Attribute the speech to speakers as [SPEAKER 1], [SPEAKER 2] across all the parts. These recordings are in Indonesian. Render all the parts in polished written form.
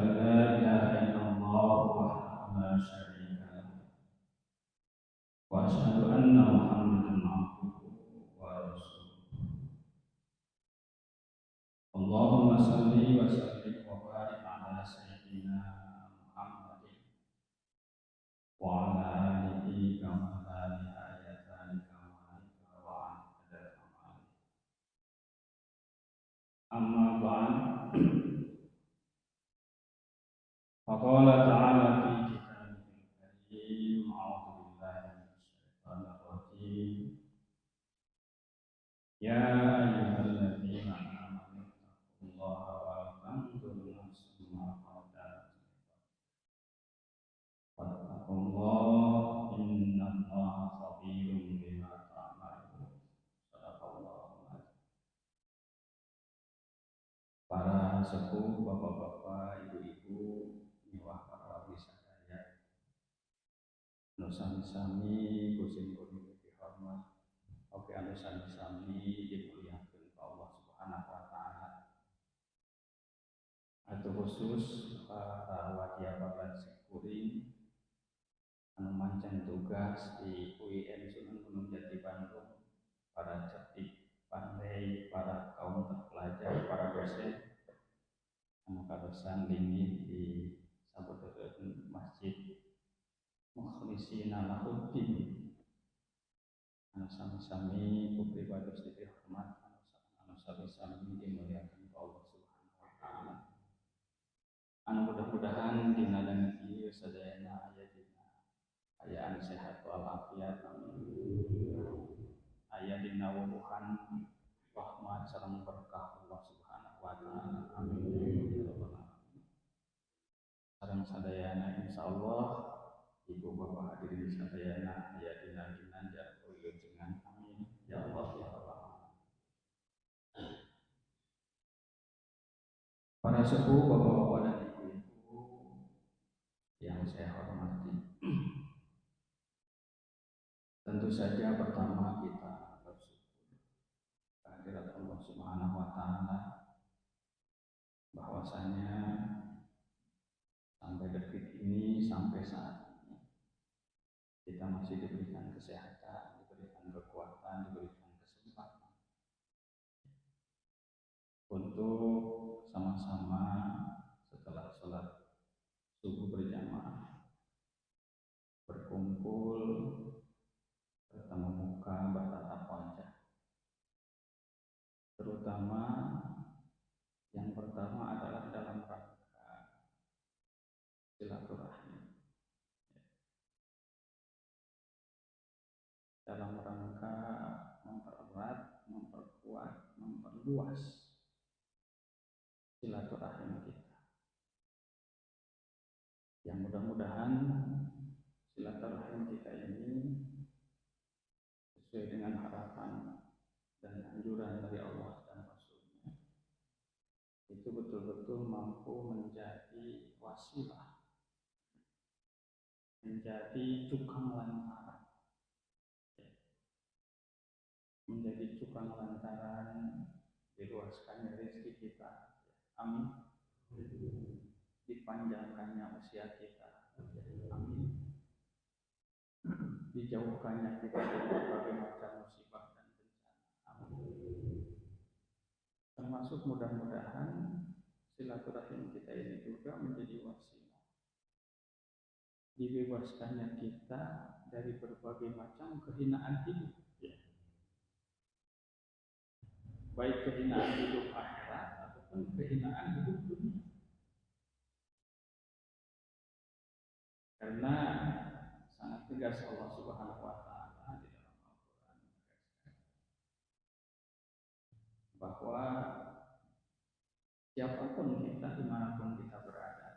[SPEAKER 1] أن لا إله إلا الله وحده لا شريك له وأشهد أن محمدا عبده ورسوله. اللهم صل وسلم وبارك على سيدنا محمد وعلى آله كمال آياتان كمالك وعدد كمالك. أما بعد، فقال تعالى في كتابه الكريم: أعوذ بالله من الشيطان الرجيم. يا أيها الذين آمنوا اتقوا الله ولتنظر نفس ما قدمت واتقوا الله إن الله خبير بما تعملون. صدق الله العظيم. Para sepuh, bapak-bapak, ibu-ibu, miwah para wisadaya, sami-sami kusin kudu dihormat, oke anu sami-sami dimuliakeun ka Allah Subhanahu wa taala. Atuh khusus para wadiababat sikuring anu mancen tugas di UIN Sunan Gunung Jati Bandung, para cerdik pandai, para kaum terpelajar, para dosen anu kadosan linggih di sabeuteureun Masjid Mukhlishina Lahuddin, anu sami-sami ku pribados dihormat, anu sami-sami dimuliakeun Allah Subhanahu wa taala. Anu mudah-mudahan dina dan ieu sadayana aya dina ayaan sehat walafiat, aya dina wubuhan rahmat sareng berkah Allah Subhanahu wa taala. Amin ya rabbal alamin. Sareng sadayana insyaallah ibu bapak hadirin sadayana aya dina ginanjar wilujeng. Amin ya Allah ya rabbal alamin. Para sepuh, bapak-bapak dan ibu-ibu yang saya hormati, tentu saja pertama kita bersyukur kehadirat Allah Subhanahu wa taala bahwasanya sampai detik ini, sampai saat ini kita masih diberikan kesehatan, diberikan kekuatan, diberikan kesempatan untuk sama-sama setelah sholat subuh berjamaah berkumpul, bertemu muka, bertatap wajah. Terutama yang pertama adalah dalam rangka silaturahmi, dalam rangka mempererat, memperkuat, memperluas silaturahmi kita. Yang mudah-mudahan silaturahmi kita ini sesuai dengan harapan dan anjuran dari Allah dan Rasul-Nya, itu betul-betul mampu menjadi wasilah, menjadi cukang lantaran, menjadi cukang lantaran diluaskannya rezeki kita. Amin. Dipanjangkannya usia kita. Amin. Dijauhkannya kita dari berbagai macam musibah dan bencana. Amin. Termasuk mudah-mudahan silaturahim kita ini juga menjadi wasilah dibebaskannya kita dari berbagai macam kehinaan hidup, baik kehinaan hidup akhirat ataupun kehinaan hidup dunia. Karena sangat tegas Allah Subhanahu wa taala di dalam Al-Qur'an bahwa siapapun kita, dimanapun kita berada,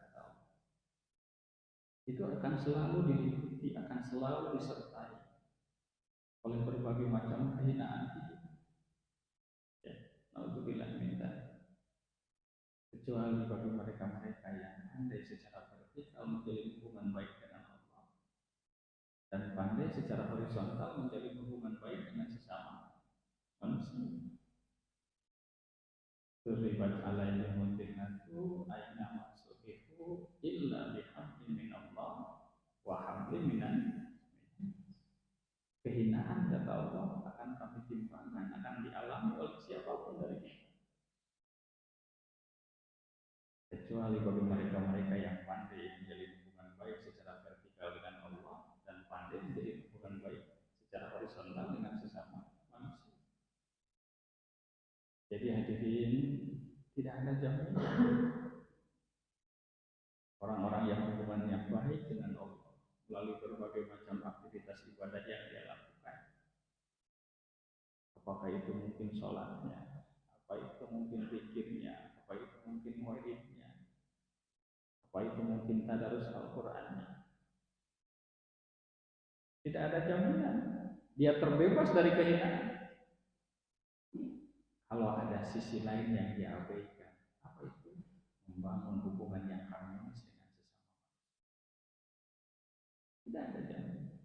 [SPEAKER 1] itu akan selalu diliputi, akan selalu disertai oleh berbagai macam kehinaan hidup. Naudzubillah min dzalik. Kecuali bagi mereka-mereka yang pandai secara vertikal menjalin hubungan baik dengan Allah dan pandai secara horizontal menjalin hubungan baik dengan sesama manusia. Terlibat alaihim fitnatu aina masubihu kehinaan kata Allah akan kami timpakan, akan dialami oleh siapapun dari kita. Kecuali bagi mereka-mereka yang pandai menjalin hubungan baik secara vertikal dengan Allah dan pandai menjalin hubungan baik secara horizontal dengan sesama manusia. Jadi hadirin, tidak ada jaminan orang-orang yang hubungannya baik dengan Allah melalui berbagai macam aktivitas ibadah yang dia lakukan. Apakah itu mungkin sholatnya, apa itu mungkin zikirnya, apa itu mungkin muridnya, apa itu mungkin tadarus Al-Qur'annya. Tidak ada jaminan dia terbebas dari kehinaan. Kalau ada sisi lain yang dia abaikan, apa itu? Membangun hubungan yang harmonis dengan sesama. Tidak ada jaminan.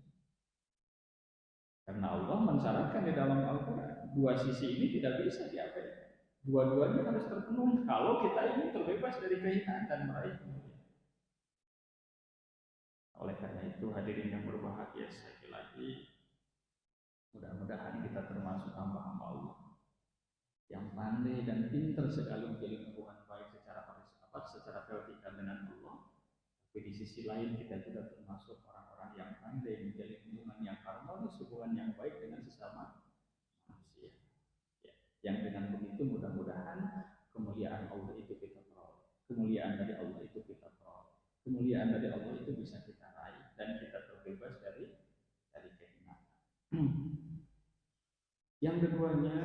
[SPEAKER 1] Karena Allah mensyaratkan di dalam Al-Quran, dua sisi ini tidak bisa diabaikan. Dua-duanya harus terpenuhi kalau kita ingin terbebas dari kehinaan dan meraih kemuliaan. Oleh karena itu hadirin yang berbahagia, sekali lagi mudah-mudahan kita termasuk hamba-hamba Allah yang pandai dan pintar sekali menjalin hubungan baik secara vertikal dengan Allah. Tapi di sisi lain kita juga termasuk orang-orang yang pandai menjalin hubungan yang harmonis, hubungan yang baik dengan sesama manusia. Ya. Yang dengan begitu mudah-mudahan kemuliaan Allah itu kita peroleh, kemuliaan dari Allah itu kita peroleh, kemuliaan dari Allah itu bisa kita raih dan kita terbebas dari kehinaan. Yang keduanya,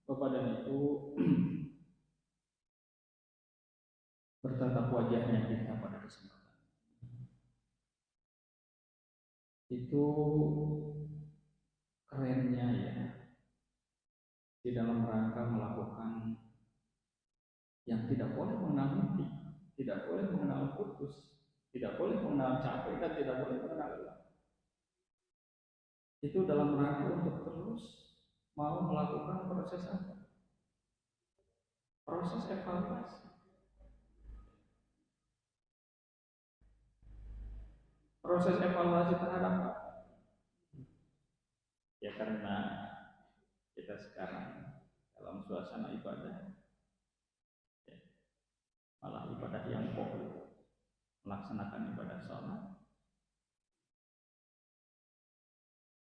[SPEAKER 1] Bapak dan Ibu, bertatap wajahnya kita pada kesempatan itu kerennya ya, di dalam rangka melakukan yang tidak boleh mengenal mimpi, tidak boleh mengenal putus, tidak boleh mengenal capek, dan tidak boleh mengenal lelah. Itu dalam rangka untuk terus mau melakukan proses apa? Proses evaluasi. Proses evaluasi terhadap apa? Ya karena kita sekarang dalam suasana ibadah, ya, malah ibadah yang pokok, melaksanakan ibadah sholat.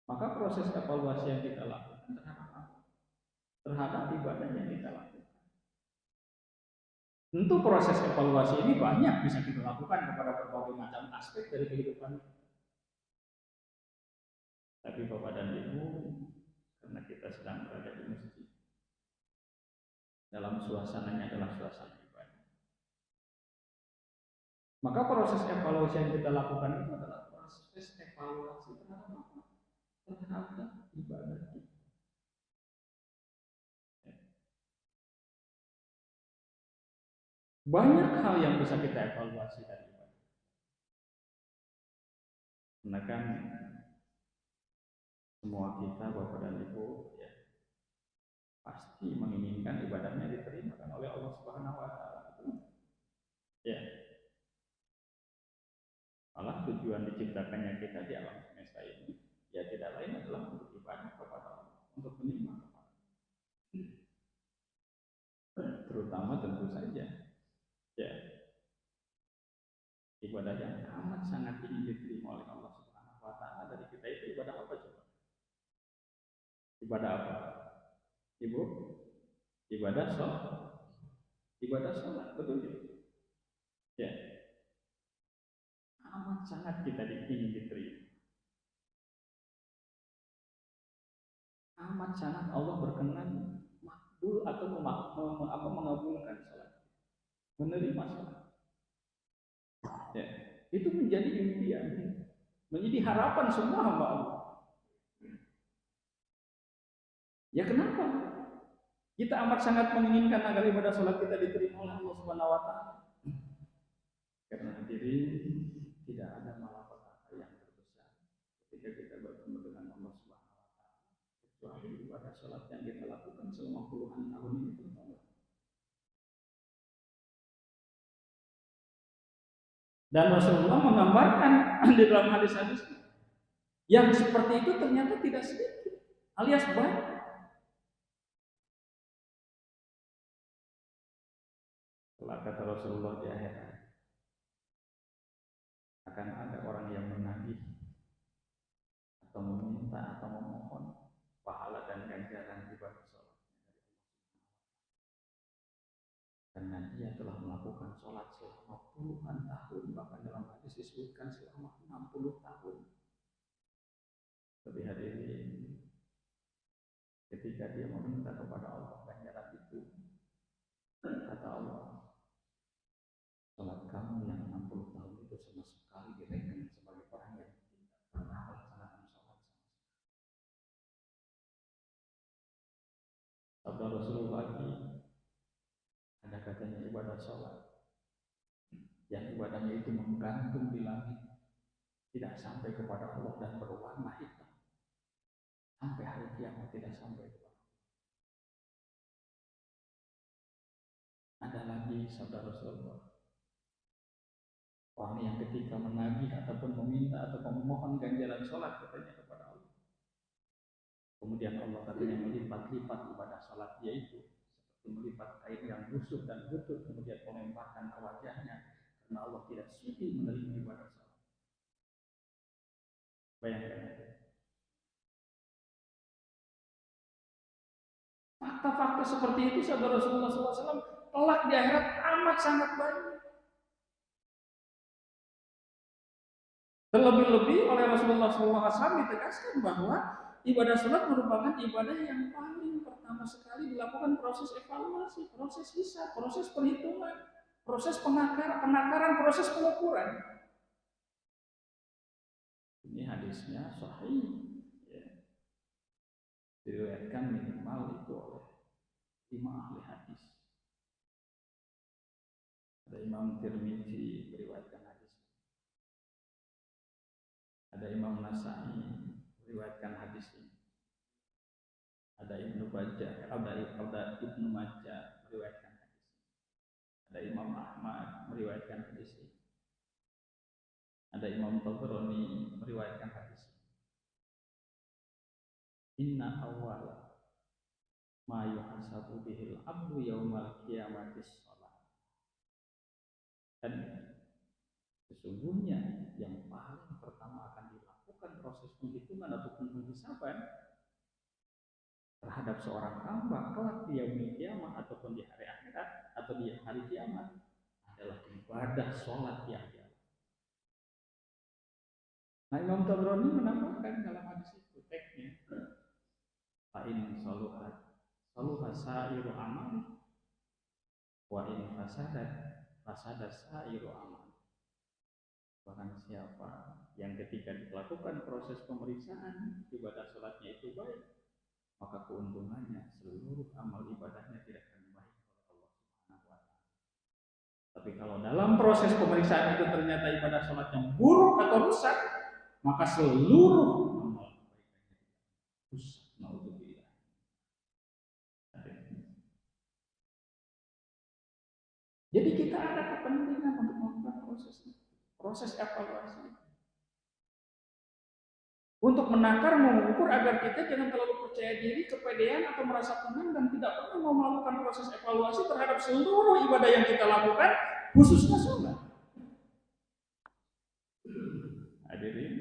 [SPEAKER 1] Maka proses evaluasi yang kita lakukan terhadap apa? Terhadap ibadah yang kita lakukan. Tentu proses evaluasi ini banyak bisa kita lakukan kepada berbagai macam aspek dari kehidupan. Tapi Bapak dan Ibu, karena kita sedang berada di masjid, dalam suasananya adalah suasana ibadah, maka proses evaluasi yang kita lakukan itu adalah proses evaluasi terhadap apa? Terhadap ibadah kita. Banyak hal yang bisa kita evaluasi dari ibadah. Karena kan semua kita, Bapak dan Ibu, ya, pasti menginginkan ibadahnya diterima kan oleh Allah Subhanahu wa taala. Ya. Allah tujuan diciptakannya kita di alam semesta ini ya tidak lain adalah untuk ibadah kepada Allah, untuk menerima kepada Allah. Terutama tentu saja ya ibadah yang amat sangat ingin diterima oleh Allah Subhanahu wa taala dari kita itu ibadah apa coba? Ibadah apa? Ibu? Ibadah sholat. Ibadah sholat, betul ya? Ya. Amat sangat kita ingin diterima. Amat sangat Allah berkenan makbul atau mengabulkan sholat, menerima sholat. Ya, itu menjadi impian, menjadi harapan semua hamba Allah. Ya kenapa? Kita amat sangat menginginkan agar ibadah sholat kita diterima oleh Allah Subhanahu wa taala. Karena hadirin, tidak ada malapetaka yang terbesar ketika kita bertemu dengan Allah Subhanahu wa taala kecuali ibadah sholat yang kita lakukan selama puluhan tahun ini terutama. Dan Rasulullah menggambarkan di dalam hadis-hadis Yang seperti itu ternyata tidak sedikit, alias banyak. Kalau kata Rasulullah di akhirat akan ada orang yang menagih atau meminta atau memohon pahala dan ganjaran ibadah sholat, karena dia telah melakukan sholat selama puluhan tahun, bahkan dalam hadis disebutkan selama 60 tahun. Tapi hadirin, ketika dia meminta kepada Allah ganjaran itu, kata Allah, sholat kamu yang 60 tahun itu sama sekali direkam sebagai orang yang tidak pernah melaksanakan sholat. Sabda Rasulullah lagi, ada katanya ibadah sholat yang ibadahnya itu menggantung di langit, tidak sampai kepada Allah dan berwarna hitam sampai hari kiamat, tidak sampai kepada Allah. Ada lagi sabda Rasulullah, orang yang ketika menagih ataupun meminta atau memohon ganjaran sholat katanya kepada Allah, kemudian Allah katanya melipat-lipat ibadah sholat dia itu seperti melipat kain yang busuk dan butut, kemudian melemparkan ke wajahnya, karena Allah tidak sudi menerima ibadah sholat. Bayangkan itu. Fakta-fakta seperti itu saudara Rasulullah SAW kelak di akhirat amat sangat banyak. Terlebih-lebih oleh Rasulullah SAW ditegaskan bahwa ibadah sholat merupakan ibadah yang paling pertama sekali dilakukan proses evaluasi, proses hisab, proses perhitungan, proses penakaran, proses pengukuran. Ini hadisnya sahih, ya. Diriwayatkan minimal itu oleh 5 ahli hadis. Ada Imam Tirmidzi meriwayatkan hadis. Ada Imam Nasai meriwayatkan hadis ini. Ada Ibnu Majah, ada Ibnu Majah meriwayatkan hadis ini. Ada Imam Ahmad meriwayatkan hadis ini. Ada Imam Tabrani meriwayatkan hadis ini. Inna awwala ma yuhasabu bihil abdu yaumal qiyamati shalah. Dan sesungguhnya yang paling pertama akan dilakukan proses penghitungan ataupun penghisaban terhadap seorang hamba kelak di yaumil qiyamah ataupun di hari akhirat atau di hari kiamat adalah ibadah sholat yang dia. Nah, Imam Tabrani menambahkan dalam hadis itu teksnya, fa in saluhat sairu amal wa in fasadat sairu amal. Barang siapa yang ketika dilakukan proses pemeriksaan ibadah sholatnya itu baik, maka keuntungannya seluruh amal ibadahnya tidak akan baik oleh Allah Subhanahu wa Ta'ala. Tapi kalau dalam proses pemeriksaan itu ternyata ibadah sholat yang buruk atau rusak, maka seluruh amal kebaikannya rusak. Naudzubillah. Jadi kita ada kepentingan untuk melakukan proses evaluasi, untuk menakar, mengukur agar kita jangan terlalu percaya diri, kepedean atau merasa tenang dan tidak pernah mau melakukan proses evaluasi terhadap seluruh ibadah yang kita lakukan, khususnya sholat. Hadirin,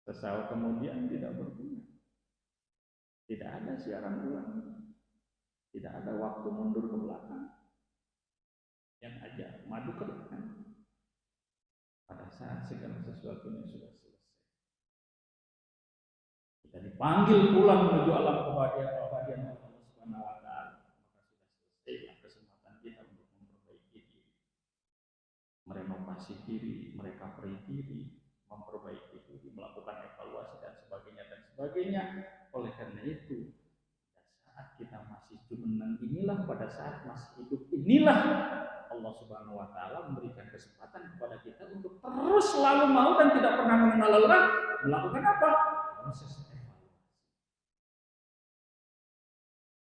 [SPEAKER 1] sesaat kemudian tidak berguna, tidak ada siaran ulang, tidak ada waktu mundur ke belakang, yang aja maju ke depan pada saat segala sesuatunya sudah selesai. Kita dipanggil pulang menuju alam kebahagiaan Allah Subhanahu wa Ta'ala, maka sudah selesai kesempatan kita untuk memperbaiki diri, merenovasi diri, merecovery diri, memperbaiki diri, melakukan evaluasi dan sebagainya. Oleh karena itu, pada saat kita masih jumeneng inilah, pada saat masih hidup inilah, Allah Subhanahu wa Ta'ala memberikan kesempatan kepada kita untuk terus selalu mau dan tidak pernah mengenal lelah melakukan apa? Proses evaluasi.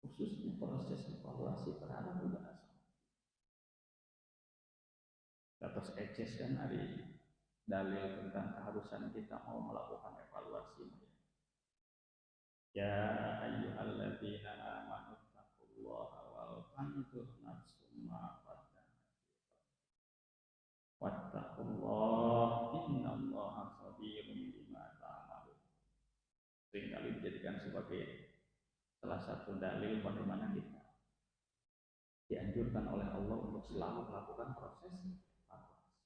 [SPEAKER 1] Khususnya proses evaluasi terhadap ibadah. Atas eces kan hari dalil tentang keharusan kita mau melakukan evaluasi. Ya ayyuhalladzina amanu taqullaha wal tanzur nafsum ma qaddamat wattaqullaha innallaha khabirun bima ta'malun. Seringkali dijadikan sebagai salah satu dalil bagaimana kita dianjurkan oleh Allah untuk selalu melakukan proses evaluasi.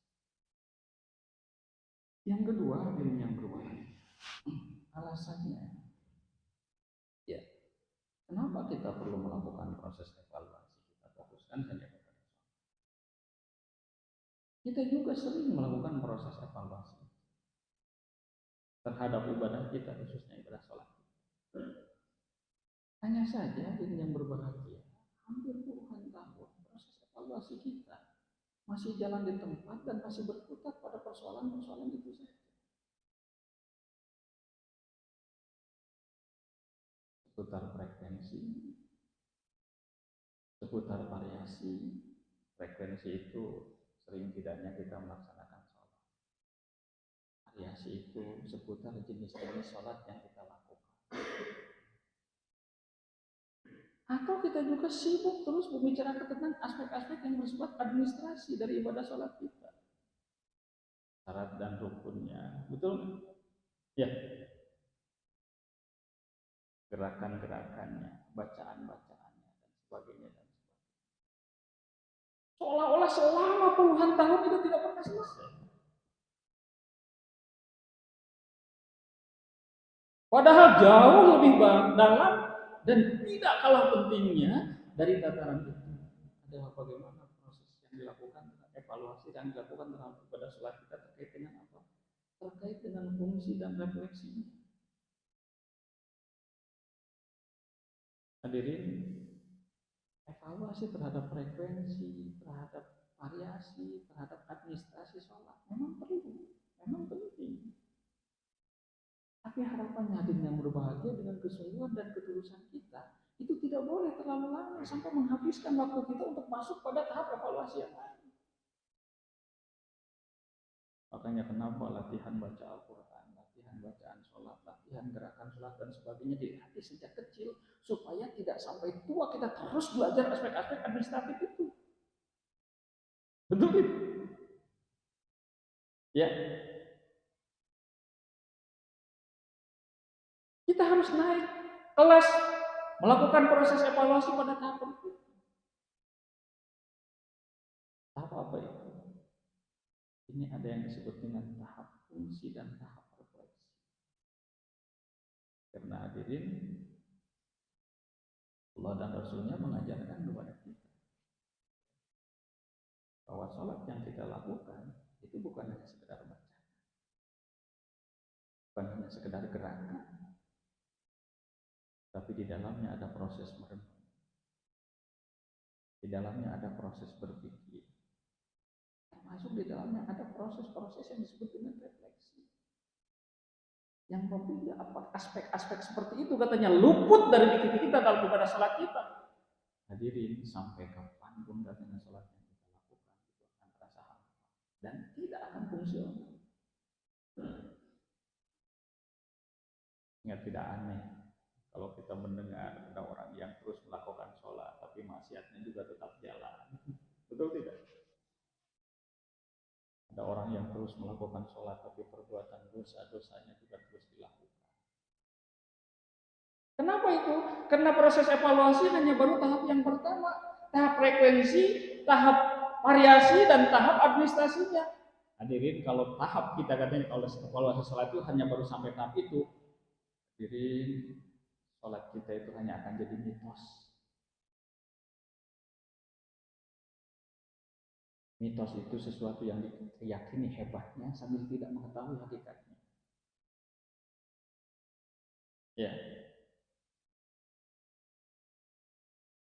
[SPEAKER 1] Yang kedua, hadirin yang berbahagia, alasannya, ya, kenapa kita perlu melakukan proses evaluasi? Kita fokuskan saja kepada sholat. Kita juga sering melakukan proses evaluasi terhadap ibadah kita, khususnya ibadah sholat. Hanya saja, hadirin yang berbahagia, hampir puluhan tahun proses evaluasi kita masih jalan di tempat dan masih berkutat pada persoalan-persoalan itu saja. Seputar frekuensi, seputar variasi. Frekuensi itu sering tidaknya kita melaksanakan sholat. Variasi itu seputar jenis-jenis sholat yang kita lakukan. Atau kita juga sibuk terus membicarakan tentang aspek-aspek yang bersifat administrasi dari ibadah sholat kita. Syarat dan rukunnya, betul? Ya. Gerakan-gerakannya, bacaan-bacaannya, dan sebagainya. Seolah-olah selama puluhan tahun itu tidak pernah selesai. Padahal jauh lebih dalam dan tidak kalah pentingnya dari tataran itu adalah bagaimana proses yang dilakukan, evaluasi yang dilakukan terhadap pada sholat kita terkait dengan apa? Terkait dengan fungsi dan refleksi. Hadirin, evaluasi terhadap frekuensi, terhadap variasi, terhadap administrasi sholat memang perlu, memang penting. Tapi harapannya hadirin yang berbahagia dengan kesungguhan dan ketulusan kita itu tidak boleh terlalu lama sampai menghabiskan waktu kita untuk masuk pada tahap evaluasi yang lain. Makanya kenapa latihan baca Al-Quran, latihan bacaan sholat, latihan gerakan sholat dan sebagainya dilatih sejak kecil supaya tidak sampai tua kita terus belajar aspek-aspek administratif itu. Betul itu? Ya. Kita harus naik kelas, melakukan proses evaluasi pada tahap itu. Tahap apa itu? Ini ada yang disebut dengan tahap fungsi dan tahap refleksi. Karena hadirin, Allah dan Rasulnya mengajarkan kepada kita bahwa sholat yang kita lakukan itu bukan hanya sekedar baca, bukan hanya sekedar gerakan, tapi di dalamnya ada proses merenung, di dalamnya ada proses berpikir, termasuk di dalamnya ada proses-proses yang disebut dengan refleksi. Yang berbeda aspek-aspek seperti itu katanya luput dari diri kita dalam ibadah sholat kita. Hadirin, sampai kapanpun katanya sholat yang kita lakukan itu akan terasa hampa dan tidak akan fungsional. Ingat, tidak aneh kalau kita mendengar ada orang yang terus melakukan sholat tapi maksiatnya juga tetap jalan. Betul tidak? Ada orang yang terus melakukan sholat tapi perbuatan dosa-dosanya juga terus dilakukan. Kenapa itu? Karena proses evaluasi hanya baru tahap yang pertama, tahap frekuensi, tahap variasi, dan tahap administrasinya. Hadirin, kalau tahap kita katanya kalau evaluasi sholat itu hanya baru sampai tahap itu, hadirin, sholat kita itu hanya akan jadi mitos. Mitos itu sesuatu yang diyakini hebatnya sambil tidak mengetahui hakikatnya. Ya.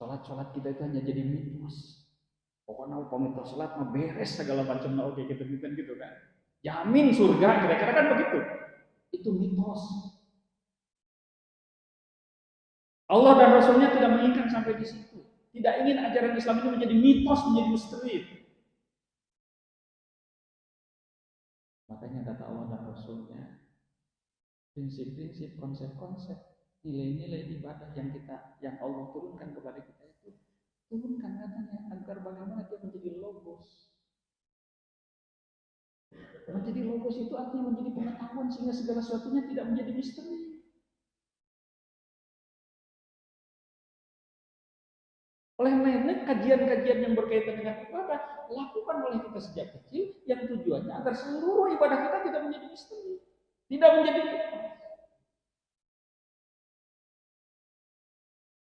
[SPEAKER 1] Sholat kita itu hanya jadi mitos. Pokoknya mitos sholat mah beres segala macam oke gitu kan. Jamin surga, kira-kira kan begitu. Itu mitos. Allah dan Rasulnya tidak menginginkan sampai di situ. Tidak ingin ajaran Islam itu menjadi mitos, menjadi misteri. Makanya kata Allah dan Rasulnya, prinsip-prinsip, konsep-konsep, nilai-nilai ibadah yang Allah turunkan kepada kita itu turunkan katanya agar bagaimana dia menjadi logos. Menjadi logos itu artinya menjadi pengetahuan sehingga segala sesuatunya tidak menjadi misteri. Oleh lainnya kajian-kajian yang berkaitan dengan ibadah lakukan oleh kita sejak kecil yang tujuannya agar seluruh ibadah kita tidak menjadi misteri, tidak menjadi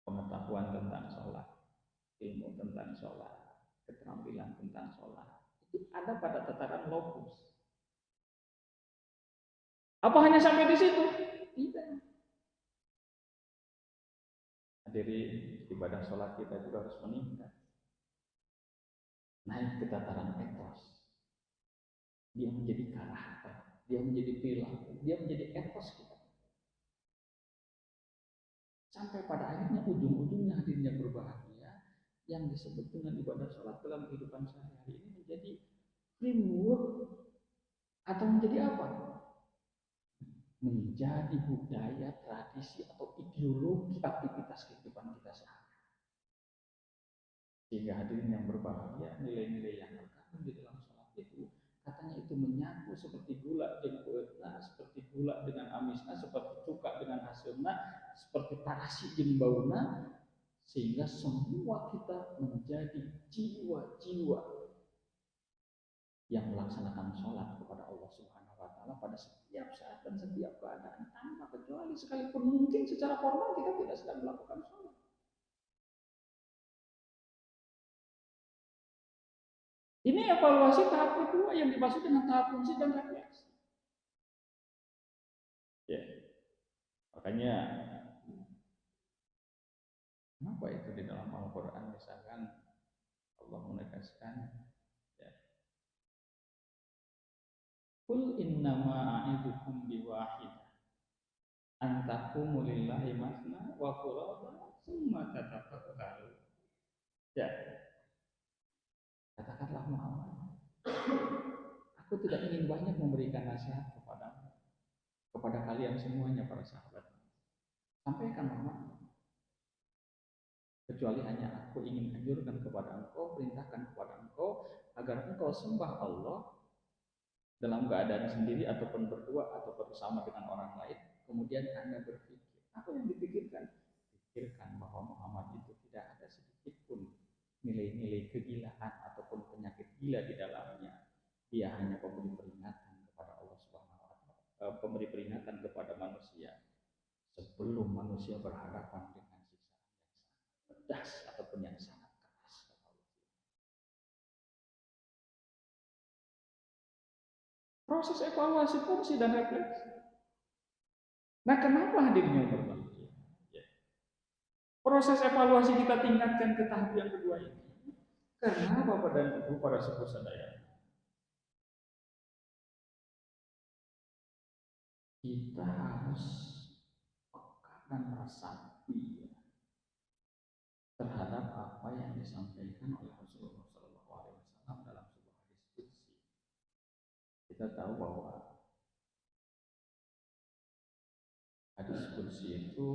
[SPEAKER 1] pengetahuan tentang sholat, ilmu tentang sholat, keterampilan tentang sholat itu ada pada tataran logos. Apa hanya sampai di situ? Tidak. Hadirin, ibadah sholat kita juga harus meningkat, naik ke tataran etos. Dia menjadi karakter, dia menjadi perilaku, dia menjadi etos kita. Sampai pada akhirnya ujung-ujungnya hadirin yang berbahagia, yang disebut dengan ibadah sholat dalam kehidupan sehari-hari ini menjadi framework atau menjadi apa? Menjadi budaya, tradisi atau ideologi aktivitas kehidupan kita sehari-hari. Sehingga hadirin yang berbahagia, nilai-nilai yang terkandung di dalam sholat itu katanya itu menyatu seperti gula dengan kuetna, seperti gula dengan amisna, seperti cuka dengan hasilna, seperti tarasi jeung bauna, sehingga semua kita menjadi jiwa-jiwa yang melaksanakan sholat kepada Allah Subhanahu wa taala pada setiap saat dan setiap keadaan tanpa kecuali, sekalipun mungkin secara formal kita tidak sedang melakukan sholat. Ini evaluasi tahap kedua yang dimaksud dengan tahap fungsi dan refleksi. Ya. Makanya kenapa itu di dalam Al-Quran misalkan Allah menegaskan ya, Qul innama a'idukum biwahidah an taqumu lillahi masna wa furada summa tatafakkaru. Ya, katakanlah Muhammad, aku tidak ingin banyak memberikan nasihat kepada kalian semuanya para sahabat. Sampaikan Muhammad, kecuali hanya aku ingin anjurkan kepada engkau, perintahkan kepada engkau agar engkau sembah Allah dalam keadaan sendiri ataupun berdua atau bersama dengan orang lain. Kemudian Anda berpikir, apa yang dipikirkan? Pikirkan bahwa Muhammad itu tidak ada sedikit pun nilai-nilai kegilaan ataupun penyakit gila di dalamnya. Dia hanya pemberi peringatan kepada Allah Subhanahu wa taala, pemberi peringatan kepada manusia sebelum manusia berhadapan dengan siksaan yang sangat pedas ataupun yang sangat keras. Proses evaluasi fungsi dan refleksi. Nah, kenapa hadirin yang berbahagia? Ya. Proses evaluasi kita tingkatkan ke tahap yang kedua ini. Karena Bapak dan Ibu para sepuh sadaya, kita harus peka dan resapi terhadap apa yang disampaikan oleh Rasulullah SAW dalam sebuah diskusi. Kita tahu bahwa hadis qudsi itu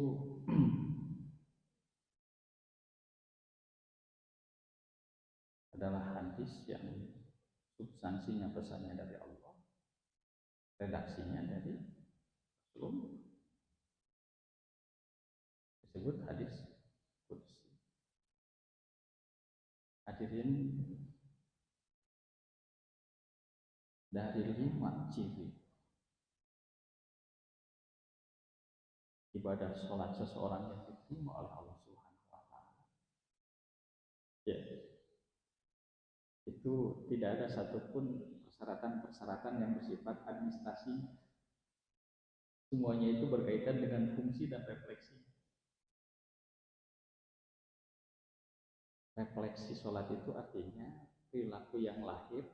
[SPEAKER 1] adalah hadis yang substansinya pesannya dari Allah, redaksinya dari Rasulullah. Disebut hadis qudsi. Hadirin, dari 5 ciri ibadah sholat seseorang yang diterima oleh Allah Subhanahu wa taala, ya, itu tidak ada satupun persyaratan-persyaratan yang bersifat administrasi. Semuanya itu berkaitan dengan fungsi dan refleksi. Refleksi sholat itu artinya perilaku yang lahir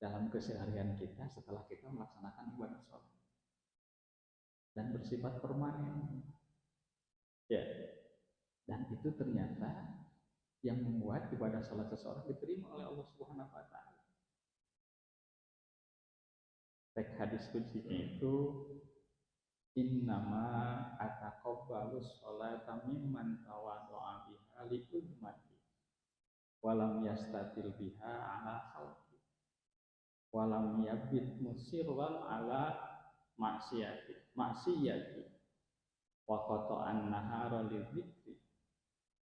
[SPEAKER 1] dalam keseharian kita setelah kita melaksanakan ibadah sholat dan bersifat permanen. Ya, dan itu ternyata yang membuat ibadah sholat seseorang diterima oleh Allah Subhanahu wa taala. teks hadis kuncinya itu innama ataqabbalus sholata mimman tawaddo'a biha li ummati walam yastatil biha ala khalqi walam yabit musirran ala maksiyati wa qata'an nahara lidzikri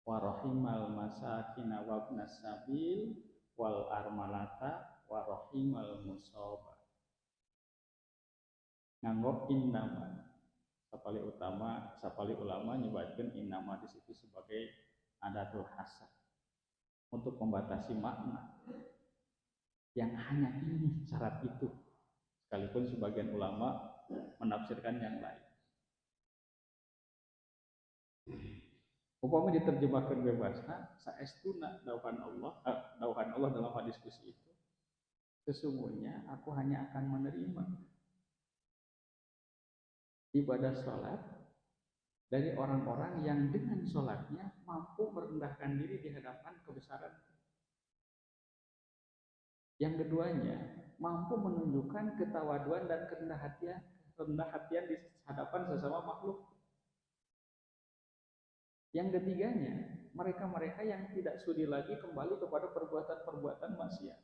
[SPEAKER 1] wa rahimal masakina wa ibnas sabil wal armalata wa rahimal musaba. Nganggo innama sapali ulama nyebutkan innama di situ sebagai adatul hasad untuk membatasi makna yang hanya ini syarat itu, sekalipun sebagian ulama menafsirkan yang lain. Upama diterjemahkan bebasna saestuna dauhan Allah dalam hadis itu, sesungguhnya aku hanya akan menerima ibadah sholat dari orang-orang yang dengan sholatnya mampu merendahkan diri di hadapan kebesaran. Yang keduanya, mampu menunjukkan ketawaduan dan kerendah hatian di hadapan sesama makhluk. Yang ketiganya, mereka-mereka yang tidak sudi lagi kembali kepada perbuatan-perbuatan maksiat.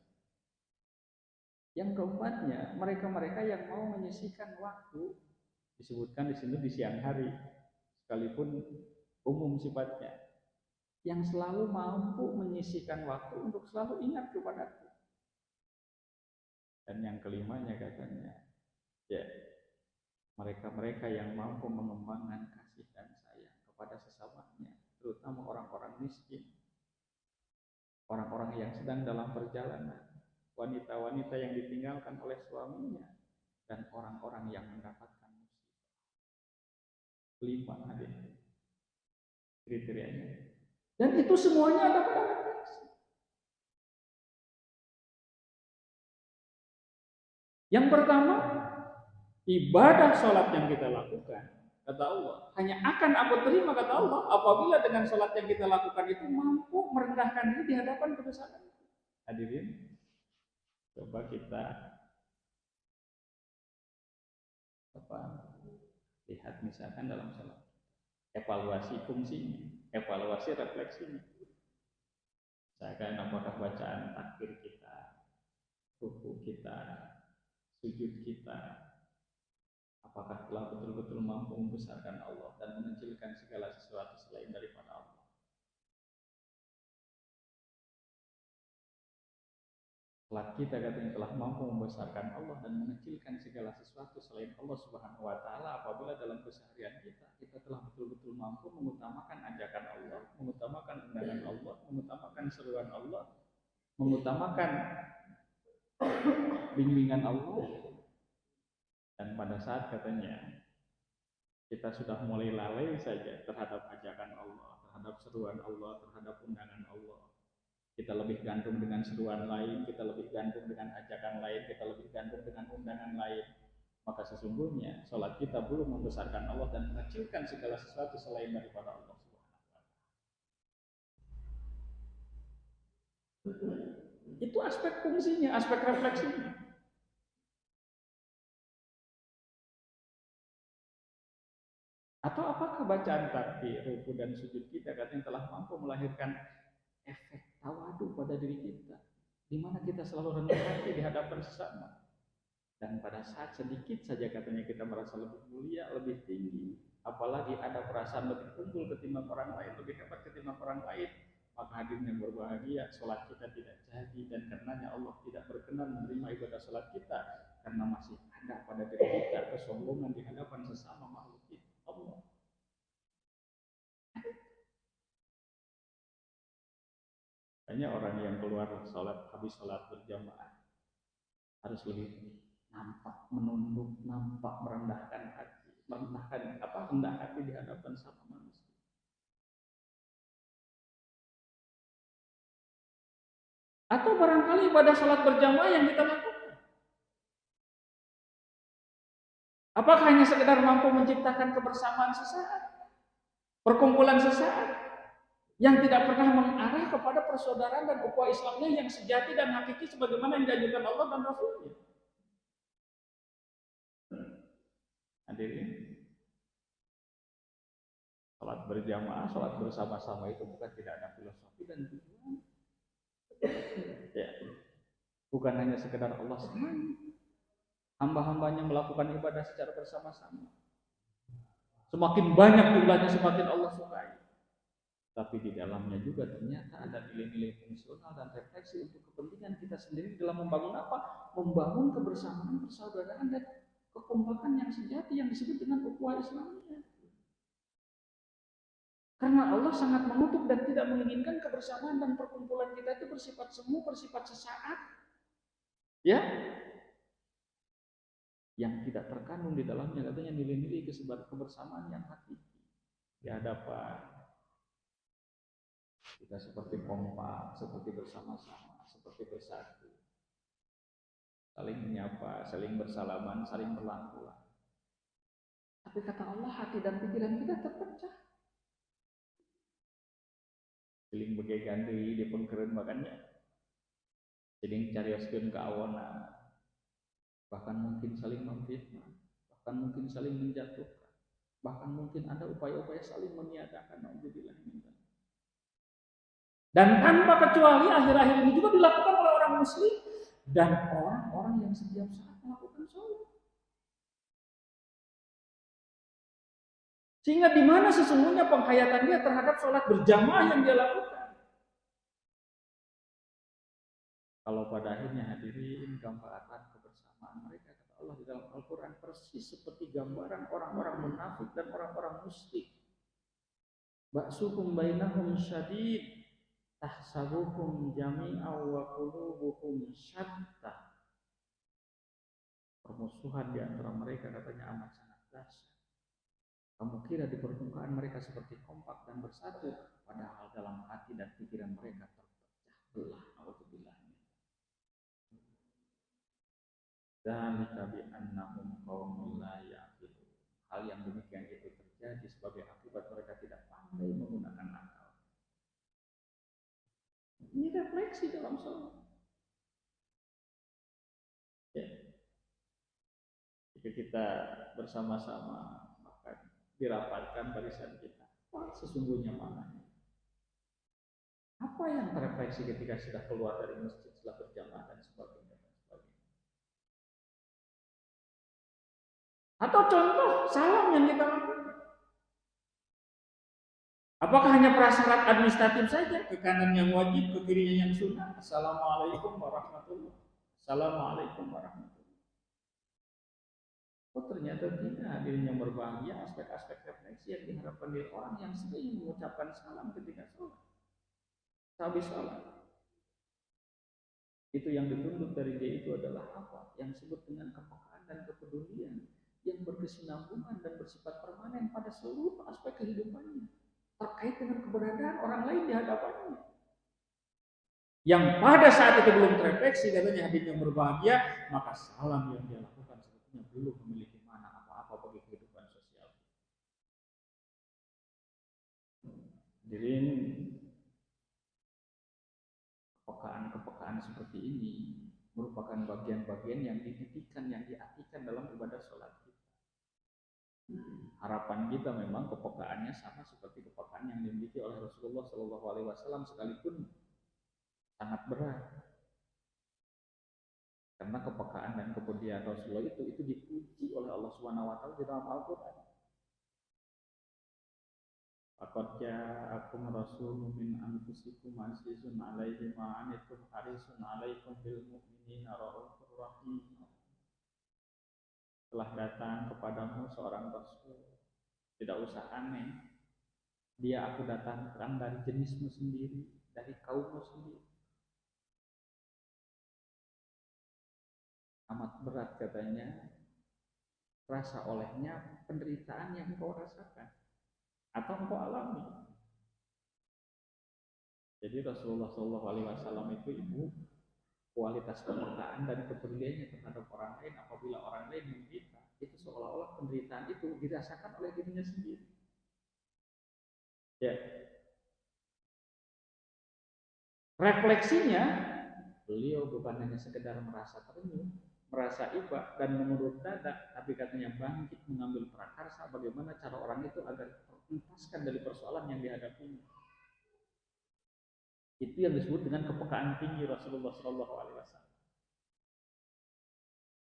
[SPEAKER 1] Yang keempatnya, mereka-mereka yang mau menyisihkan waktu, disebutkan di sini di siang hari, sekalipun umum sifatnya, yang selalu mampu menyisihkan waktu untuk selalu ingat kepadaku. Dan yang kelimanya katanya, ya, mereka-mereka yang mampu mengembangkan kasih dan sayang kepada sesamanya, terutama orang-orang miskin, orang-orang yang sedang dalam perjalanan, wanita-wanita yang ditinggalkan oleh suaminya, dan orang-orang yang mendapatkan 5 ada kriterianya. Dan itu semuanya ada pada refleksi. Yang pertama, ibadah sholat yang kita lakukan, kata Allah, hanya akan aku terima, kata Allah, apabila dengan sholat yang kita lakukan itu mampu merendahkan diri di hadapan kebesaran. Hadirin, coba kita lihat misalkan dalam sholat, evaluasi fungsinya, evaluasi refleksinya. Misalkan apakah bacaan takbir kita, ruku kita, sujud kita, apakah telah betul-betul mampu membesarkan Allah dan mengecilkan segala sesuatu selain daripada Allah. Sholat kita katanya telah mampu membesarkan Allah dan mengecilkan segala sesuatu selain Allah Subhanahu wa Ta'ala apabila dalam keseharian kita telah betul-betul mampu mengutamakan ajakan Allah, mengutamakan undangan Allah, mengutamakan seruan Allah, mengutamakan bimbingan Allah. Dan pada saat katanya kita sudah mulai lalai saja terhadap ajakan Allah, terhadap seruan Allah, terhadap undangan Allah, kita lebih gantung dengan seruan lain, kita lebih gantung dengan ajakan lain, kita lebih gantung dengan undangan lain, maka sesungguhnya sholat kita belum membesarkan Allah dan mengecilkan segala sesuatu selain daripada Allah Subhanahu wa Ta'ala. Itu aspek fungsinya, aspek refleksinya. Atau apakah bacaan takbir, ruku dan sujud kita katanya telah mampu melahirkan efek tawadu pada diri kita, di mana kita selalu rendah hati di hadapan sesama, dan pada saat sedikit saja katanya kita merasa lebih mulia, lebih tinggi, apalagi ada perasaan lebih unggul ketimbang orang lain, lebih hebat ketimbang orang lain, maka hadirin yang berbahagia, sholat kita tidak jadi, dan karenanya Allah tidak berkenan menerima ibadah sholat kita karena masih ada pada diri kita kesombongan di hadapan sesama makhluk Allah. Hanya orang yang keluar sholat, habis sholat berjamaah harus lebih nampak menunduk, nampak merendahkan hati, rendah hati di hadapan sama manusia. Atau barangkali pada sholat berjamaah yang kita lakukan, apakah hanya sekedar mampu menciptakan kebersamaan sesaat, perkumpulan sesaat, yang tidak pernah mengarah kepada persaudaraan dan ukhuwah Islamnya yang sejati dan hakiki sebagaimana yang dianjurkan Allah dan Rasulnya. Hadirin, sholat berjamaah, sholat bersama-sama itu bukan tidak ada filosofi dan tujuan. Ya, bukan hanya sekedar Allah senang hamba-hambanya melakukan ibadah secara bersama-sama. Semakin banyak jumlahnya, semakin Allah sukai. Tapi di dalamnya juga ternyata ada nilai-nilai fungsional dan refleksi untuk kepentingan kita sendiri dalam membangun apa? Membangun kebersamaan, persaudaraan dan kekompakan yang sejati yang disebut dengan ukhuwah Islamiyah. Karena Allah sangat mengutuk dan tidak menginginkan kebersamaan dan perkumpulan kita itu bersifat semu, bersifat sesaat, ya, yang tidak terkandung di dalamnya katanya nilai-nilai kebersamaan yang hakiki di hadapan kita, seperti kompak, seperti bersama-sama, seperti bersatu, saling menyapa, saling bersalaman, saling berangkulan. Tapi kata Allah, hati dan pikiran kita terpecah. Saling begegan di pengkeren makanya, saling carioskeun keawonan, bahkan mungkin saling memfitnah, bahkan mungkin saling menjatuhkan, bahkan mungkin ada upaya-upaya saling meniadakan. Alhamdulillah. Dan tanpa kecuali akhir-akhir ini juga dilakukan oleh orang muslim dan orang-orang yang setiap saat melakukan sholat. Sehingga di mana sesungguhnya penghayatan dia terhadap sholat berjamaah yang dia lakukan? Kalau pada akhirnya hadirin gambaran kebersamaan mereka, kata Allah di dalam Al-Quran, persis seperti gambaran orang-orang munafik dan orang-orang musyrik. Ba'suhum bainahum syadid tahsabuhum jami'aw wa qulubuhum syatta. Permusuhan di antara mereka katanya amat sangat dahsyat. Kamu kira di permukaan mereka seperti kompak dan bersatu, padahal dalam hati dan pikiran mereka terpecah belah. Alhamdulillah. Dzalika bi annahum qaumun la ya'qilun. Hal yang demikian itu terjadi sebagai akibat mereka tidak pandai menggunakan akal. Ini refleksi dalam sholat. Ya. Jika kita bersama-sama maka dirapatkan barisan kita, apa sesungguhnya maknanya? Apa yang terefleksi ketika sudah keluar dari masjid setelah berjamaah dan sebagainya? Atau contoh salam yang kita lakukan, apakah hanya prasyarat administratif saja? Ke kanan yang wajib, ke kirinya yang sunnah. Assalamualaikum warahmatullahi wabarakatuh. Assalamualaikum warahmatullahi wabarakatuh. Oh ternyata tidak, hadirin yang berbahagia, aspek-aspek refleksi yang diharapkan dari orang yang sering mengucapkan salam ketika sholat, habis sholat. Itu yang dituntut dari dia itu adalah apa? Yang disebut dengan kepekaan dan kepedulian yang berkesinambungan dan bersifat permanen pada seluruh aspek kehidupannya, terkait dengan keberadaan orang lain di hadapannya. Yang pada saat itu belum terefleksi, katanya hadirin yang berbahagia, maka salam yang dia lakukan sebetulnya belum memiliki makna apa-apa bagi kehidupan sosial. Hadirin, kepekaan seperti ini merupakan bagian-bagian yang dititipkan, yang diartikan dalam ibadah sholat kita. Harapan kita memang kepekaannya sama seperti kepekaan yang dimiliki oleh Rasulullah SAW, sekalipun sangat berat. Karena kepekaan dan kepedulian Rasulullah itu dipuji oleh Allah SWT di dalam Al-Quran. Laqad ja'akum rasulun min anfusikum azizun 'alaihi ma 'anittum harisun 'alaikum bil mu'minina raufur rahim. Telah datang kepadamu seorang rasul, tidak usah aneh, dia aku datangkan dari jenismu sendiri, dari kaummu sendiri. Amat berat katanya rasa olehnya penderitaan yang engkau rasakan atau engkau alami. Jadi Rasulullah SAW itu ibu kualitas kepekaan dan kepeduliannya terhadap orang lain apabila orang lain menderita, itu seolah-olah penderitaan itu dirasakan oleh dirinya sendiri. Ya. Refleksinya, beliau bukan hanya sekedar merasa terenyuh, merasa iba dan menurut dada, tapi katanya bangkit mengambil prakarsa bagaimana cara orang itu agar terlepaskan dari persoalan yang dihadapinya. Itu yang disebut dengan kepekaan tinggi Rasulullah SAW.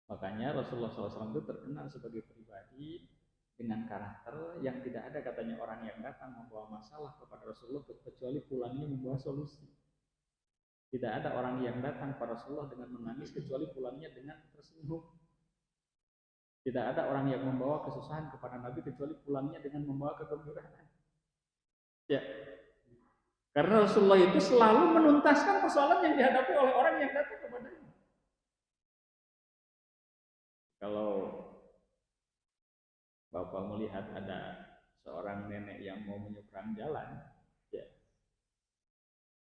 [SPEAKER 1] Makanya Rasulullah SAW itu terkenal sebagai pribadi dengan karakter yang tidak ada katanya orang yang datang membawa masalah kepada Rasulullah kecuali pulangnya membawa solusi. Tidak ada orang yang datang kepada Rasulullah dengan menangis kecuali pulangnya dengan tersenyum. Tidak ada orang yang membawa kesusahan kepada Nabi kecuali pulangnya dengan membawa kegembiraan. Ya, karena Rasulullah itu selalu menuntaskan persoalan yang dihadapi oleh orang yang datang kepadanya. Kalau Bapak melihat ada seorang nenek yang mau menyeberang jalan, ya,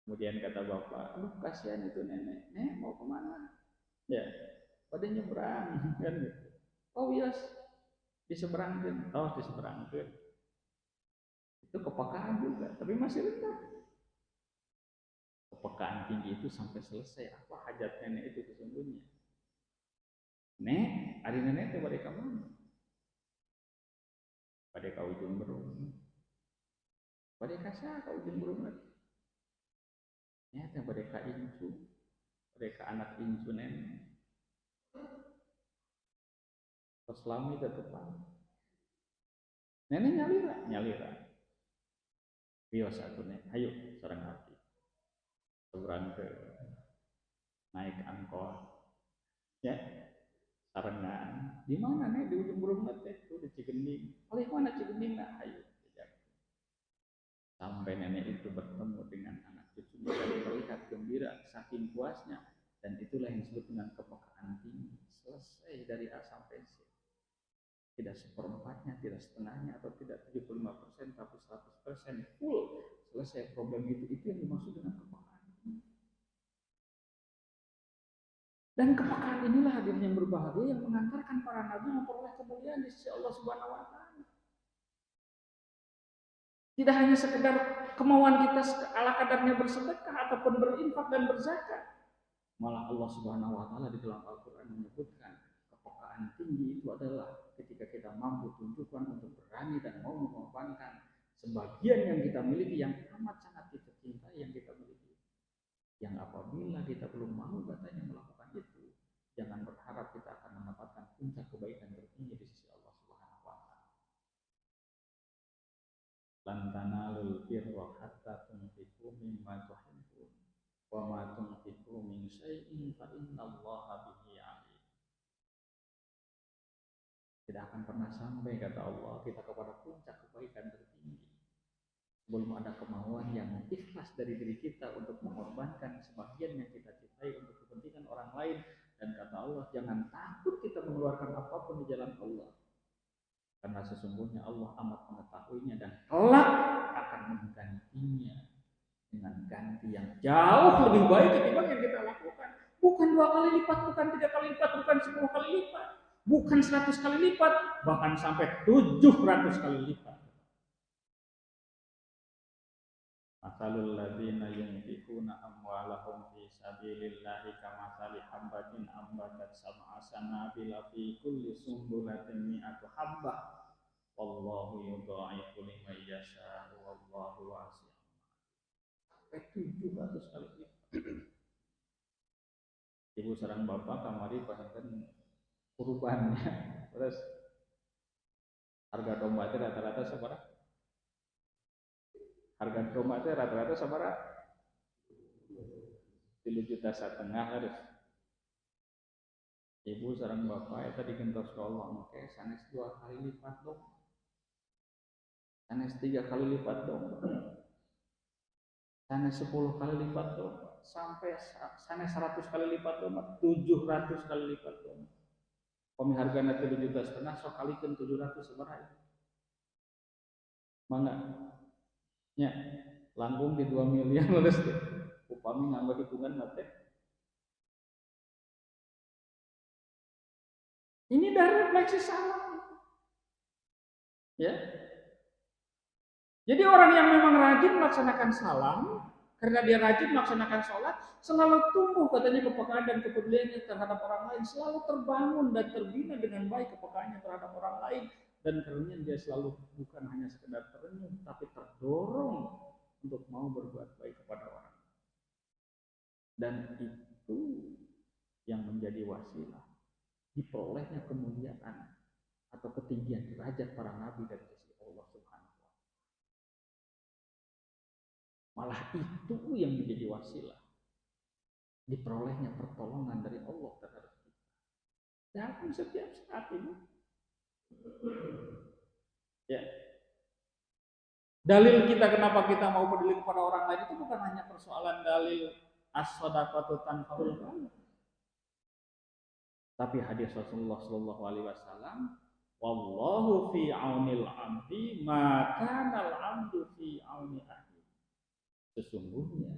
[SPEAKER 1] kemudian kata Bapak, aduh kasihan itu nenek, mau kemana? Ya, pada nyebrang, kan gitu. Oh yes, diseberangkan, diseberangkan. Itu kepekaan juga, tapi masih rendah. Kepekaan tinggi itu sampai selesai apa hajat nenek itu sesungguhnya. Nek, ada nenek itu pada kamu. Pada kau ujung berung. Pada kasar kau ujung berung. Nyata pada ka incu. Pada ka anak incu nenek. Selami depan. Nenek nyalira. Bios satu nek. Ayo seorang hati. Seberang ke naik angkot. Ya. Sarengan. Di mana nek di ujung burung teh itu di Cigending. Oleh mana Cigending nak? Ayo. Sampai nenek itu bertemu dengan anak cucunya dan terlihat gembira saking puasnya, dan itulah yang disebut dengan kepekaan tinggi. Selesai dari A sampai Z. Tidak seperempatnya, tidak setengahnya, atau tidak 75%, tapi 100% full selesai problem itu yang dimaksud dengan kepekaan tinggi. Dan kepekaan inilah hadirnya yang berbahagia yang mengantarkan para nabi memperoleh kemuliaan di sisi Allah Subhanahu wa taala. Tidak hanya sekedar kemauan kita ala kadarnya bersedekah ataupun berinfak dan berzakat. Malah Allah Subhanahu wa taala di dalam Al-Qur'an menyebutkan kepekaan tinggi itu adalah ketika kita mampu tunjukkan untuk berani dan mau mengorbankan sebagian yang kita miliki yang amat sangat kita cintai yang kita miliki. Yang apabila kita belum mau katanya melakukan itu, jangan berharap kita akan mendapatkan puncak kebaikan tertinggi di sisi Allah Subhanahu wa taala. Lan tanalul birra hatta tunfiqu mimma tuhibbun wa ma tunfiqu min syai'in fa innallaha bihi alim. Tidak akan pernah sampai kata Allah kita kepada puncak kebaikan tertinggi sebelum ada kemauan yang ikhlas dari diri kita untuk mengorbankan sebagian yang kita cintai untuk kepentingan orang lain. Dan kata Allah, jangan takut kita mengeluarkan apapun di jalan Allah, karena sesungguhnya Allah amat mengetahuinya dan kelak akan menggantinya dengan ganti yang jauh lebih baik ketimbang yang kita lakukan. Bukan 2 kali lipat, bukan 3 kali lipat, bukan 10 kali lipat, bukan 100 kali lipat, bahkan sampai 700 kali lipat. Masalul ladzina yunfiquna amwalahum fi sabilillahi kamathali habbatin ambatat sab'a sanabila fi kulli sumbulatin mi'atu habbah wallahu yudha'ifu liman yasha'u wallahu wasi'un. Sampai 700 kali lipat. Ibu sareng bapak kamari pasangan kurbannya. Terus harga domba itu rata-rata seberapa? Harga domba itu rata-rata sabaraha? 3,5 juta harus. Ibu sareng bapak eta digentos ka Allah make sanes 2 kali lipat dong. Sanes 3 kali lipat dong. Sanes 10 kali lipat dong. Sampai sanes 100 kali lipat dong, 700 kali lipat dong. Pami hargana 3,5 juta sok kalikeun 700 sabaraha itu? Mangga. Ya, langkung di 2 miliar lulus deh. Upami nganggo hitungan mate. Ini dari refleksi salah. Ya. Jadi orang yang memang rajin melaksanakan salam, Karena dia rajin melaksanakan sholat, selalu tumbuh katanya kepekaan dan kepeduliannya terhadap orang lain, selalu terbangun dan terbina dengan baik kepekaannya terhadap orang lain. Dan karenanya dia selalu bukan hanya sekedar terenyuh, tapi terdorong untuk mau berbuat baik kepada orang. Dan itu yang menjadi wasilah diperolehnya kemuliaan atau ketinggian derajat para nabi dari sisi Allah Subhanahu wa taala. Malah itu yang menjadi wasilah diperolehnya pertolongan dari Allah terhadap kita dalam setiap saat ini. Ya. Dalil kita kenapa kita mau peduli kepada orang lain itu bukan hanya persoalan dalil as-shadaqatu tanfa'ul ghair. Tapi hadis Rasulullah sallallahu alaihi wasallam, wallahu fi aunil 'abdi ma kana al-'abdu fi auni akhi. Sesungguhnya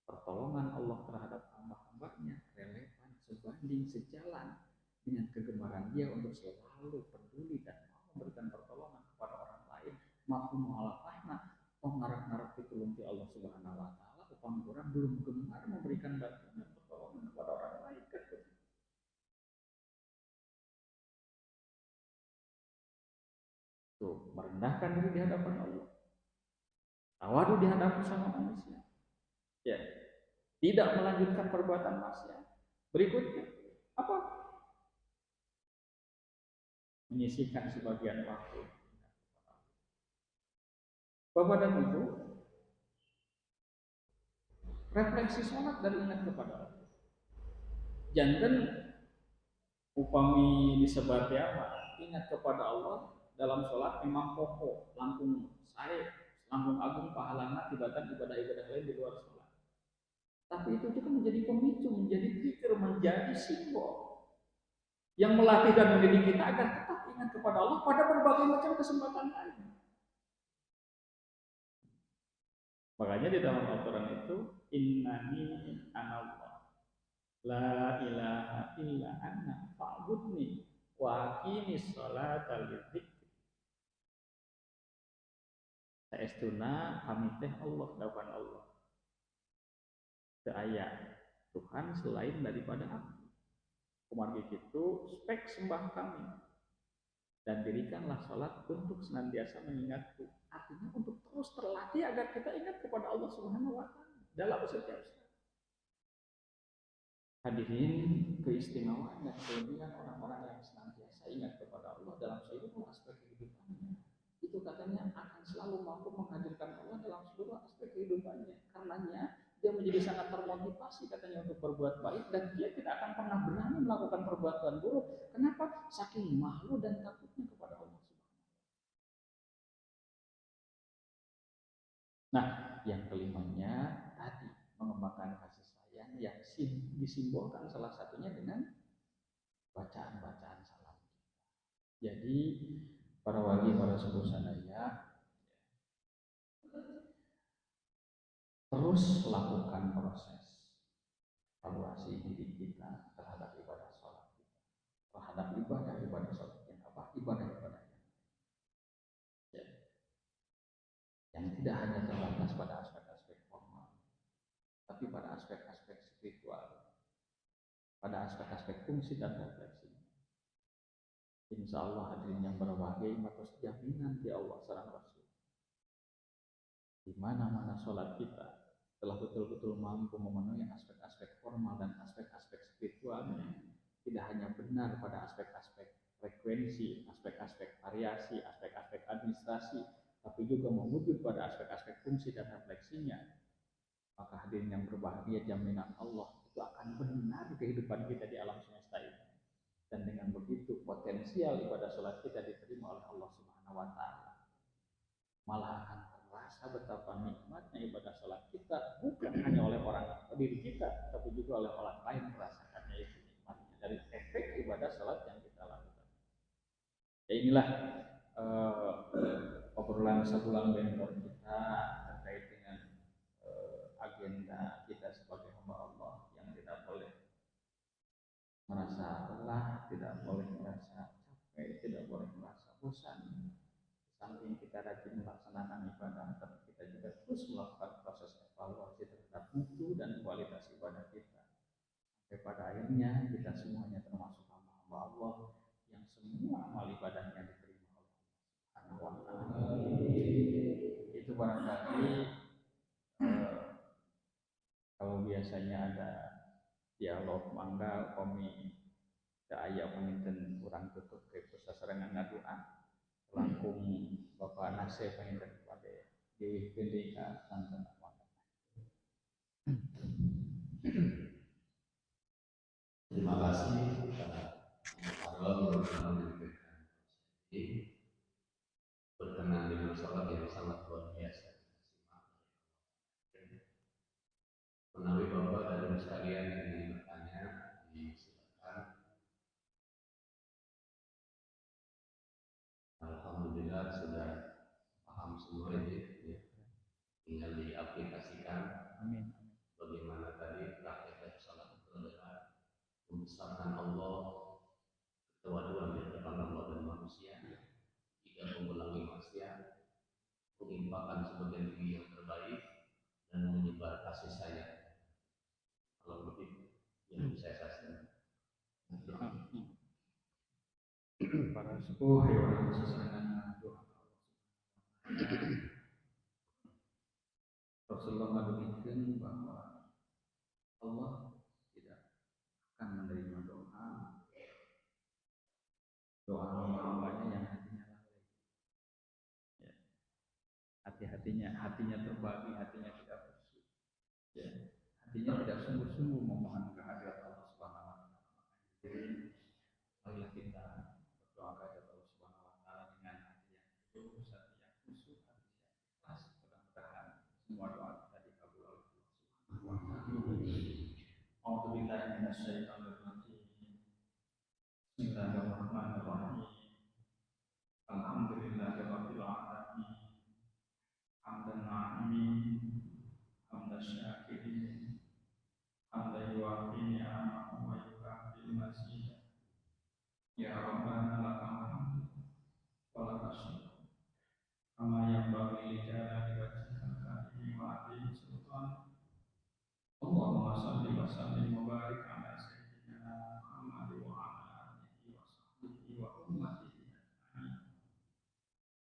[SPEAKER 1] pertolongan Allah terhadap hamba-hambanya relevan, sebanding, sejalan dengan kegemaran dia untuk selalu peduli dan mau memberikan pertolongan kepada orang lain. Mampu muhalafahna, ngarap-ngarap pitulung ti Allah Subhanahu wa taala, upami orang belum gemar memberikan bantuan dan pertolongan kepada orang lain. Tuh, merendahkan diri di hadapan Allah. Tawadu di hadapan sama manusia. Ya, tidak melanjutkan perbuatan maksiat. Berikutnya, apa? Menyisihkan sebagian waktu. Bapak dan Ibu, refleksi sholat dari ingat kepada Allah. Jangan upami disebati apa? Ingat kepada Allah dalam sholat memang pokok, langkung saya, langkung agung pahalana tibatan ibadah-ibadah lain di luar sholat. Tapi itu juga menjadi pemicu, menjadi trigger, menjadi simbol yang melatih dan mendidik kita agar tetap ingat kepada Allah pada berbagai macam kesempatan lain. Makanya di dalam Al-Quran itu innani anallah la ilaha illa anna fa'budni wa aqimis sholata lidzikri. Saestuna kami teh Allah dapan Allah. Teu aya Tuhan selain daripada aku. Kumargi itu spek sembah kami. Dan dirikanlah sholat untuk senantiasa mengingatku. Artinya untuk terus terlatih agar kita ingat kepada Allah Subhanahu wa taala dalam setiap saat. Hadirin, keistimewaan dan kelebihan orang-orang yang senantiasa ingat kepada Allah dalam seluruh aspek kehidupannya. Itu katanya akan selalu mampu menghadirkan Allah dalam seluruh aspek kehidupannya. Karenanya dia menjadi sangat termotivasi katanya untuk berbuat baik dan dia tidak akan pernah berani melakukan perbuatan buruk. Kenapa? Saking malu dan takutnya kepada Allah. Nah, yang kelimanya tadi mengembangkan kasih sayang yang disimbolkan salah satunya dengan bacaan-bacaan salam. Jadi para wali, para sepuh sadaya, terus lakukan proses evaluasi diri kita terhadap ibadah sholat kita, terhadap ibadah sholat yang apa? Ibadah-ibadah yang tidak hanya terbatas pada aspek-aspek formal, tapi pada aspek-aspek spiritual, pada aspek-aspek fungsi dan refleksi. Insya Allah hadirin yang berbahagia, matos jaminan di Allah sareng Rasul. Di mana-mana sholat kita telah betul-betul mampu memenuhi aspek-aspek formal dan aspek-aspek spiritualnya, tidak hanya benar pada aspek-aspek frekuensi, aspek-aspek variasi, aspek-aspek administrasi, tapi juga mewujud pada aspek-aspek fungsi dan refleksinya, maka hadirin yang berbahagia, jaminan Allah itu akan benar kehidupan kita di alam semesta ini. Dan dengan begitu potensial ibadah sholat kita diterima oleh Allah Subhanahu wa taala. Malah akan terasa betapa nikmatnya ibadah sholat kita, bukan hanya oleh orang diri kita, tapi juga oleh orang lain merasakannya itu nikmatnya dari efek ibadah sholat yang kita lakukan. Ya inilah obrolan sebulan bentor kita terkait dengan agenda kita sebagai hamba Allah yang tidak boleh merasa lelah, tidak boleh merasa capek, tidak boleh merasa bosan. Samping kita rajin melaksanakan ibadah, tapi kita juga terus melakukan proses evaluasi akhirnya kita semuanya termasuk hamba Allah yang semua amal ibadahnya diterima oleh Allah. Itu barangkali kalau biasanya ada dialog mangga kami aya panginten urang tutup ke sasarangan ngaduan langkung Bapak Nasir panginten pada di PDK santen.
[SPEAKER 2] Terima kasih Allah berkenan dengan sholat yang sangat luar biasa. Menawi Bapak dan Ibu sekalian yang ingin bertanya, disilakan. Alhamdulillah sudah paham semua ini, ya. Tinggal diaplikasikan.
[SPEAKER 1] Amin.
[SPEAKER 2] Bagaimana tadi praktek dari sholat itu adalah membesarkan Allah, kewaduan di depan Allah dan manusia, tidak mengulangi maksiat, mengimpakan sebagian diri yang terbaik, dan menyebar kasih sayang. Kalau begitu, yang saya saksikan.
[SPEAKER 1] Para sepuh hewan sesarangan doa Rasulullah mengingatkan bahwa Allah tidak akan menerima doa hamba-hambanya yang hatinya lalai. Ya. Hatinya terbagi, hatinya tidak khusyuk. Ya. Hatinya tidak sungguh-sungguh memohon kehadirat Allah Subhanahu wa taala. Jadi marilah kita berdoa kepada Allah Subhanahu wa taala dengan hati yang tulus, hati yang khusyuk, hati yang ikhlas. Mudah-mudahan semua doa kita dikabul oleh Allah Subhanahu wa taala. A'udzubillahi minasyaitonir rajim. Bismillahirrahmanirrahim. Alhamdulillahirabbil alamin. Hamdan na'imin, hamdan syakirin, hamdan yuwafi ni'amahu wa yukafi mazidah. Ya Rabbana lakal hamd wa lakal syukr. Kama yanbaghi li jalali wajhikal karim wa 'azimi sultan. Allahumma shalli wa sallim wa barik ala sayyidina Muhammad wa ala alihi wa sahbihi wa ummatihi ajma'in.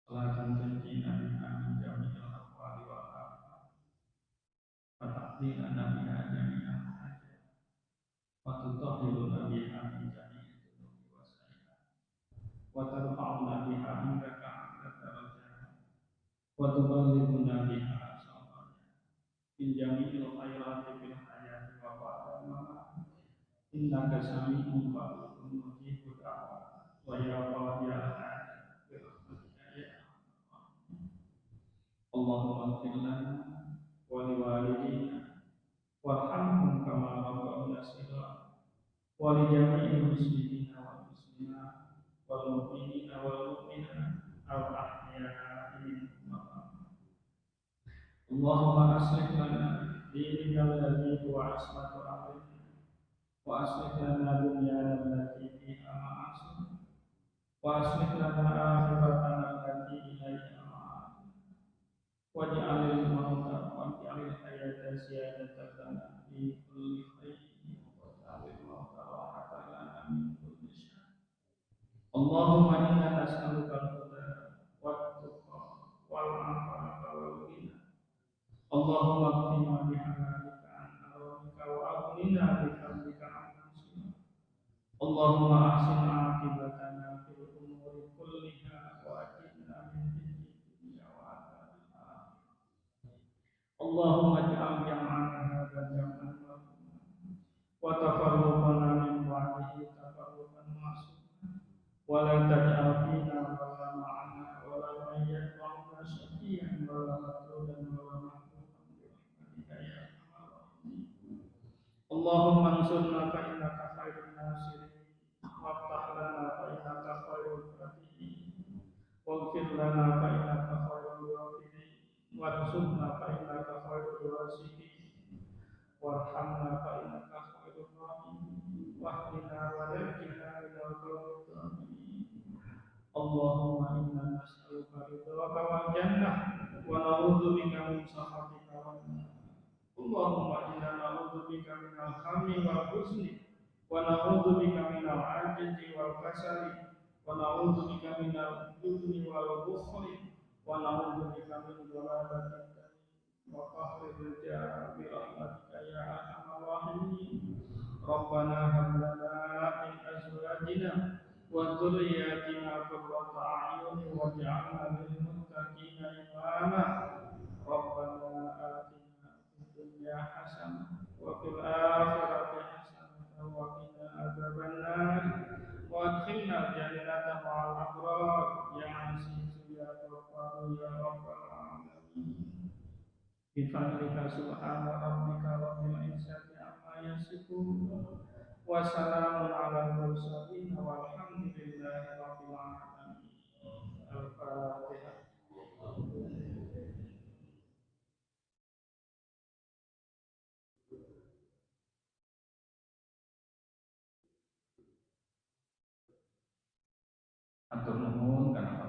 [SPEAKER 1] Salatan tunjina biha min jami'il ahwali wal afat, wa taqdilana biha jami'al hajat, wa tutahhiruna biha min jami'id dhunubi wa sayyi'at, wa tarfa'una biha indaka 'ala darajat, wa tuballighuna biha aqsal min jami'il khairati fil hayati wa ba'da mamat. Innaka sami'un qaribun mujibud da'wat, wa ya qadiyal hajat bi rahmatika ya Allahumma ighfir lana wa liwalidina warhamhum kama rabbawna shighara, wa li jami'il muslimina wal muslimat wal mu'minina wal mu'minat al ahya'i minhum wal amwat. Allahumma aslih lana dinana alladhi huwa ismatu amrina, wa aslih lana dunyana allati fiha ma'asuna, wa aslih lana akhiratana allati ilaiha ma'ad. Waj'alil mauta waj'alil hayata ziyadatan lana fi kulli khairin, waj'alil mauta rahatan lana min kulli syarr. Allahumma inna nas'aluka al-huda wat-tuqa wal-'afafa wal-ghina. Allahumma qina bihalalika an haramika wa aghnina bi fadlika amman siwak. Allahumma ahsin 'aqibatana fil umuri kulliha wa ajirna min khizyi dunya wa 'adzabil akhirah. Allahumma ij'al jam'ana hadza jam'an marhuman, wa tafarruqana min ba'dihi tafarruqan ma'suman, wa la taj'al fina wa la ma'ana wa la mayyan wa la syaqiyyan wa la matrudan wa la mahruman bi rahmatika ya arhamar rahimin. Allahumma ansurna fa innaka khairun nasirin, waftah lana fa innaka khairul fatihin, waghfir lana fa innaka khairul ghafirin, warzuqna fa innaka khairur raziqin, warhamna fa innaka khairur rahimin, wahdina wa najjina minal qawmid dhalimin. Allahumma inna nas'aluka ridhaka wal jannah wa na'udzubika min sakhatika wan nar. Allahumma inna na'udzubika minal hammi wal huzni
[SPEAKER 3] ونعوذ بك من العجز والكسل ونعوذ بك من الجبن والبخل ونعوذ بك من ضلالة الدم وقهر الرجال برحمتك يا أرحم الراحمين. ربنا هب لنا من أزواجنا وذرياتنا قرة أعين واجعلنا للمتقين إماما. ربنا آتنا في الدنيا حسنة وفي الآخرة حسنة وقنا عذاب النار وادخلنا الجنة مع الأبرار يا عزيز يا غفار يا رب العالمين. بفضلك سبحان ربك رب العزة عما يصفون وسلام على المرسلين والحمد لله رب العالمين. الفاتحة.
[SPEAKER 1] Atur nuhun kana